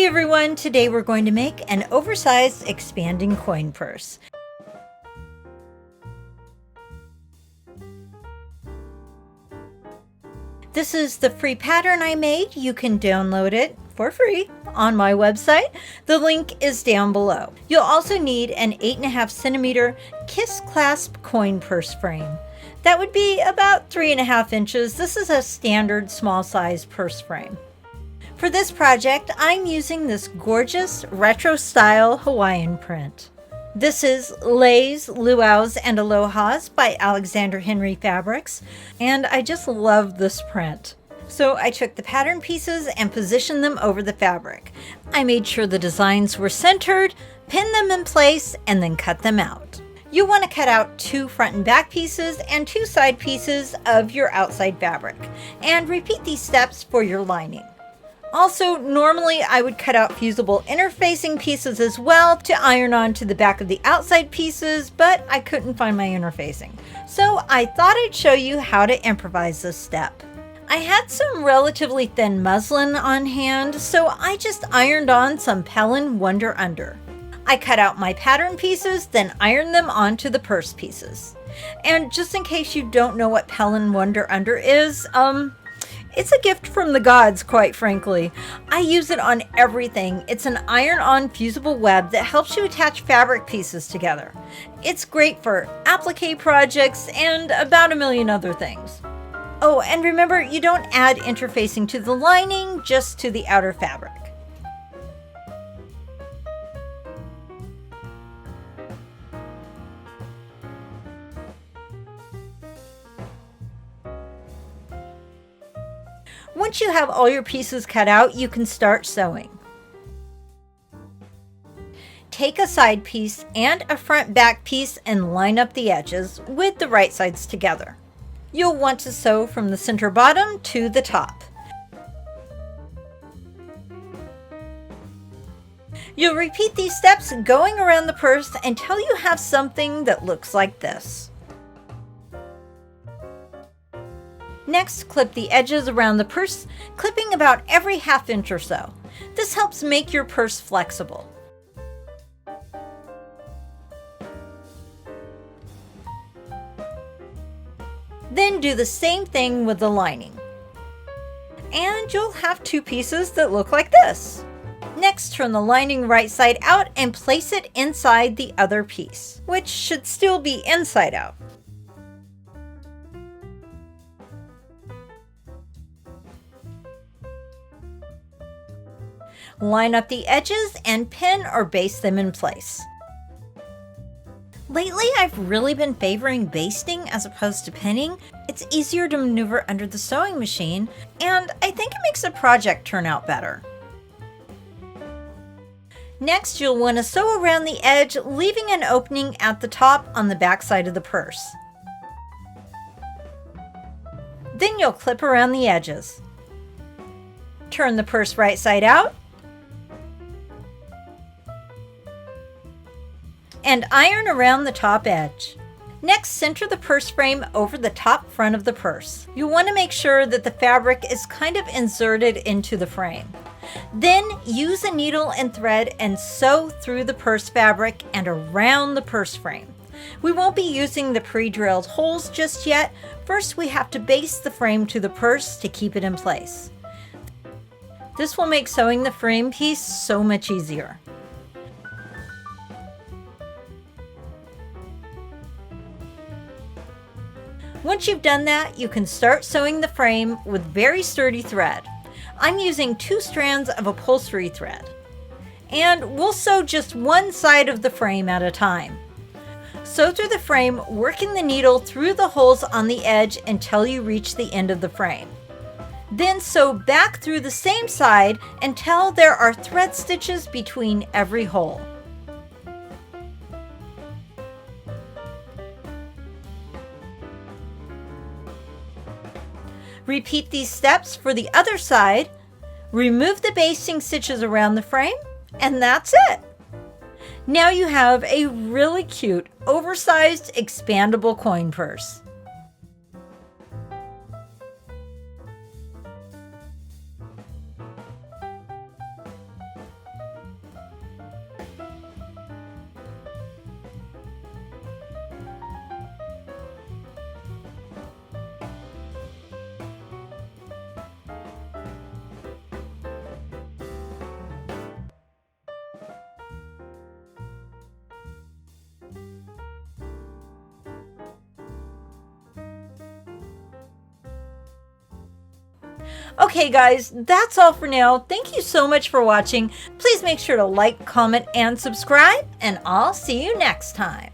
everyone, today we're going to make an oversized expanding coin purse. This is the free pattern I made. You can download it for free on my website. The link is down below. You'll also need an 8.5 centimeter Kiss Clasp coin purse frame. That would be about 3.5 inches. This is a standard small size purse frame. For this project, I'm using this gorgeous retro style Hawaiian print. This is Leis, Luau's, and Aloha's by Alexander Henry Fabrics, and I just love this print. So I took the pattern pieces and positioned them over the fabric. I made sure the designs were centered, pinned them in place, and then cut them out. You want to cut out 2 front and back pieces and 2 side pieces of your outside fabric, and repeat these steps for your lining. Also, normally I would cut out fusible interfacing pieces as well to iron on to the back of the outside pieces, but I couldn't find my interfacing. So I thought I'd show you how to improvise this step. I had some relatively thin muslin on hand, so I just ironed on some Pellin Wonder Under. I cut out my pattern pieces, then ironed them onto the purse pieces. And just in case you don't know what Pellin Wonder Under is, it's a gift from the gods, quite frankly. I use it on everything. It's an iron-on fusible web that helps you attach fabric pieces together. It's great for applique projects and about a million other things. Oh, and remember, you don't add interfacing to the lining, just to the outer fabric. Once you have all your pieces cut out, you can start sewing. Take a side piece and a front back piece and line up the edges with the right sides together. You'll want to sew from the center bottom to the top. You'll repeat these steps going around the purse until you have something that looks like this. Next, clip the edges around the purse, clipping about every ½ inch or so. This helps make your purse flexible. Then do the same thing with the lining. And you'll have 2 pieces that look like this. Next, turn the lining right side out and place it inside the other piece, which should still be inside out. Line up the edges and pin or baste them in place. Lately, I've really been favoring basting as opposed to pinning. It's easier to maneuver under the sewing machine, and I think it makes the project turn out better. Next, you'll want to sew around the edge, leaving an opening at the top on the back side of the purse. Then you'll clip around the edges. Turn the purse right side out, and iron around the top edge. Next, center the purse frame over the top front of the purse. You want to make sure that the fabric is kind of inserted into the frame. Then use a needle and thread and sew through the purse fabric and around the purse frame. We won't be using the pre-drilled holes just yet. First, we have to baste the frame to the purse to keep it in place. This will make sewing the frame piece so much easier. Once you've done that, you can start sewing the frame with very sturdy thread. I'm using 2 strands of upholstery thread. And we'll sew just one side of the frame at a time. Sew through the frame, working the needle through the holes on the edge until you reach the end of the frame. Then sew back through the same side until there are thread stitches between every hole. Repeat these steps for the other side, remove the basting stitches around the frame, and that's it. Now you have a really cute, oversized, expandable coin purse. Okay guys, that's all for now. Thank you so much for watching. Please make sure to like, comment, and subscribe, and I'll see you next time.